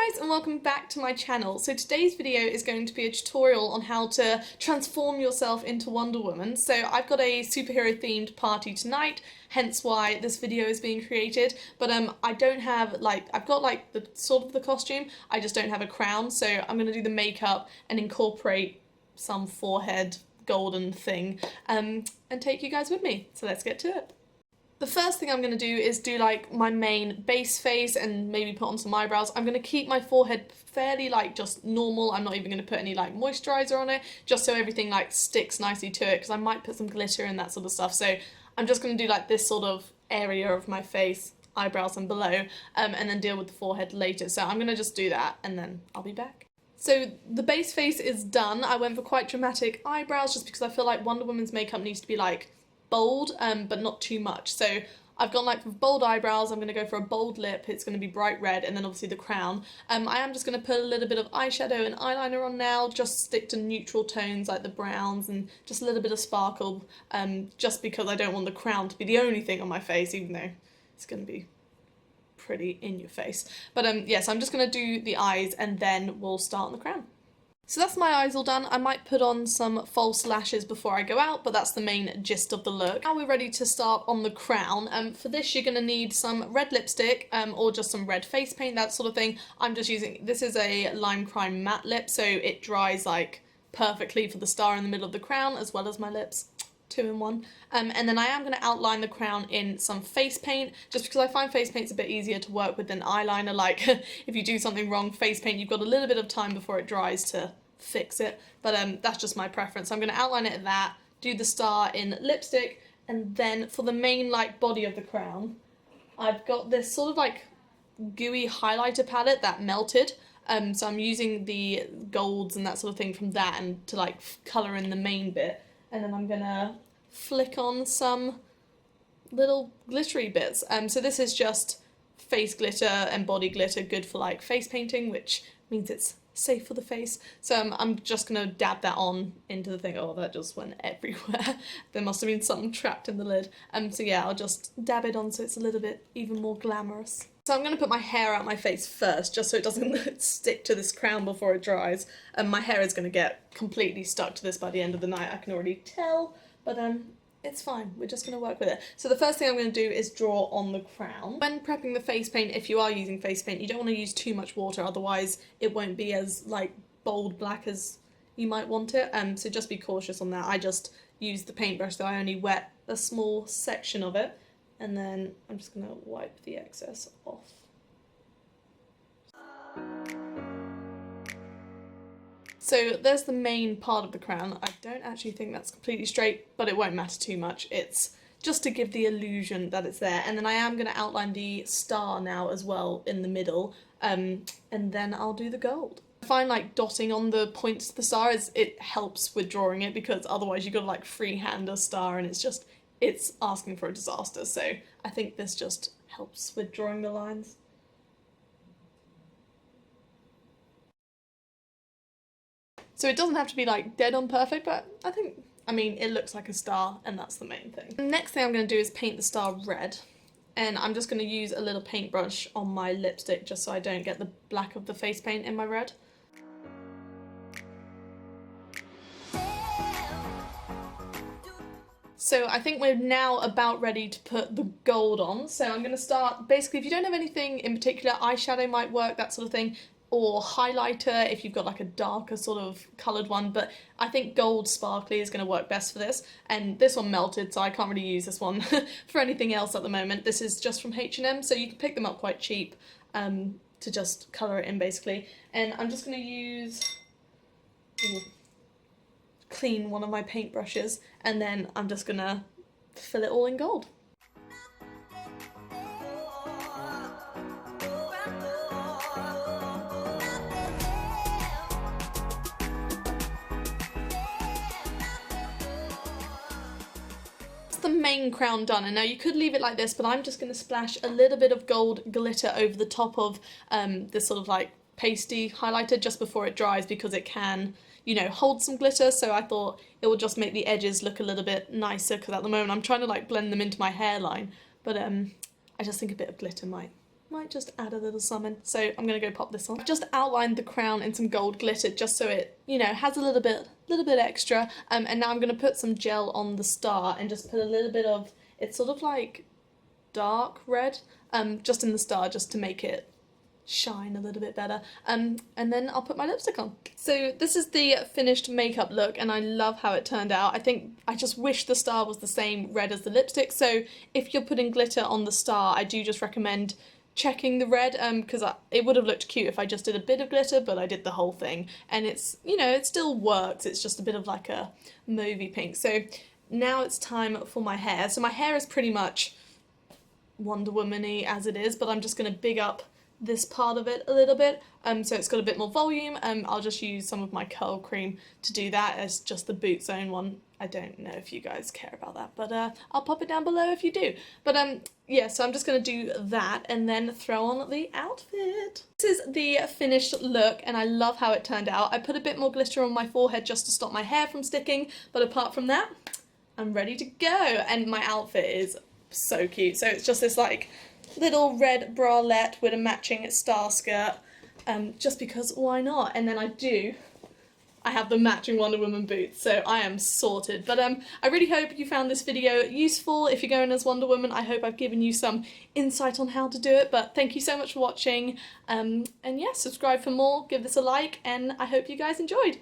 Hi guys and welcome back to my channel. So today's video is going to be a tutorial on how to transform yourself into Wonder Woman. So I've got a superhero themed party tonight, hence why this video is being created, but I don't have I've got the sort of the costume, I just don't have a crown, so I'm going to do the makeup and incorporate some forehead golden thing and take you guys with me. So let's get to it. The first thing I'm going to do is do my main base face and maybe put on some eyebrows. I'm going to keep my forehead fairly just normal. I'm not even going to put any moisturiser on it, just so everything sticks nicely to it, because I might put some glitter and that sort of stuff. So I'm just going to do this sort of area of my face, eyebrows and below, and then deal with the forehead later. So I'm going to just do that and then I'll be back. So the base face is done. I went for quite dramatic eyebrows just because I feel like Wonder Woman's makeup needs to be bold, but not too much. So I've gone for bold eyebrows. I'm going to go for a bold lip. It's going to be bright red, and then obviously the crown. I am just going to put a little bit of eyeshadow and eyeliner on now, just stick to neutral tones like the browns and just a little bit of sparkle, just because I don't want the crown to be the only thing on my face, even though it's going to be pretty in your face. But yes, I'm just going to do the eyes and then we'll start on the crown. So that's my eyes all done. I might put on some false lashes before I go out, but that's the main gist of the look. Now we're ready to start on the crown. For this you're going to need some red lipstick or just some red face paint, that sort of thing. I'm just using, this is a Lime Crime matte lip, so it dries perfectly for the star in the middle of the crown as well as my lips. 2 in 1. And then I am going to outline the crown in some face paint, just because I find face paint's a bit easier to work with than eyeliner. If you do something wrong, face paint, you've got a little bit of time before it dries to fix it, but that's just my preference. I'm going to outline it at that, do the star in lipstick, and then for the main body of the crown, I've got this sort of gooey highlighter palette that melted, so I'm using the golds and that sort of thing from that and to colour in the main bit. And then I'm gonna flick on some little glittery bits. So this is just face glitter and body glitter, good for face painting, which means it's safe for the face. So I'm just gonna dab that on into the thing. Oh, that just went everywhere. There must have been something trapped in the lid. So yeah, I'll just dab it on so it's a little bit even more glamorous. So I'm going to put my hair out my face first, just so it doesn't stick to this crown before it dries. My hair is going to get completely stuck to this by the end of the night, I can already tell, but it's fine, we're just going to work with it. So the first thing I'm going to do is draw on the crown. When prepping the face paint, if you are using face paint, you don't want to use too much water, otherwise it won't be as bold black as you might want it, so just be cautious on that. I just use the paintbrush, so I only wet a small section of it. And then I'm just going to wipe the excess off. So there's the main part of the crown. I don't actually think that's completely straight, but it won't matter too much. It's just to give the illusion that it's there. And then I am going to outline the star now as well in the middle, and then I'll do the gold. I find dotting on the points of the star it helps with drawing it, because otherwise you've got to freehand a star and it's asking for a disaster, so I think this just helps with drawing the lines. So it doesn't have to be dead on perfect, but I mean, it looks like a star, and that's the main thing. The next thing I'm going to do is paint the star red, and I'm just going to use a little paintbrush on my lipstick just so I don't get the black of the face paint in my red. So I think we're now about ready to put the gold on. So I'm going to start, basically if you don't have anything in particular, eyeshadow might work, that sort of thing, or highlighter if you've got a darker sort of coloured one, but I think gold sparkly is going to work best for this. And this one melted, so I can't really use this one for anything else at the moment. This is just from H&M, so you can pick them up quite cheap to just colour it in basically. And I'm just going to use... clean one of my paintbrushes, and then I'm just gonna fill it all in gold. That's the main crown done, and now you could leave it like this, but I'm just gonna splash a little bit of gold glitter over the top of this sort of pasty highlighter just before it dries, because it can, you know, hold some glitter, so I thought it would just make the edges look a little bit nicer, because at the moment I'm trying to blend them into my hairline, but I just think a bit of glitter might might just add a little something. So I'm gonna go pop this on. I've just outlined the crown in some gold glitter just so it, you know, has a little bit extra. And now I'm gonna put some gel on the star and just put a little bit of, it's sort of like dark red, just in the star, just to make it shine a little bit better, and then I'll put my lipstick on. So this is the finished makeup look, and I love how it turned out. I just wish the star was the same red as the lipstick, so if you're putting glitter on the star, I do just recommend checking the red, because it would have looked cute if I just did a bit of glitter, but I did the whole thing, and it's, you know, it still works. It's just a bit of like a mauvey pink. So now it's time for my hair. So my hair is pretty much Wonder Woman-y as it is, but I'm just going to big up this part of it a little bit, so it's got a bit more volume. I'll just use some of my curl cream to do that as just the boot zone one. I don't know if you guys care about that, but I'll pop it down below if you do. But yeah, so I'm just going to do that and then throw on the outfit. This is the finished look, and I love how it turned out. I put a bit more glitter on my forehead just to stop my hair from sticking, but apart from that, I'm ready to go, and my outfit is so cute. So it's just this like little red bralette with a matching star skirt, just because why not? And then I have the matching Wonder Woman boots, so I am sorted. But I really hope you found this video useful. If you're going as Wonder Woman, I hope I've given you some insight on how to do it. But thank you so much for watching, and yeah, subscribe for more, give this a like, and I hope you guys enjoyed.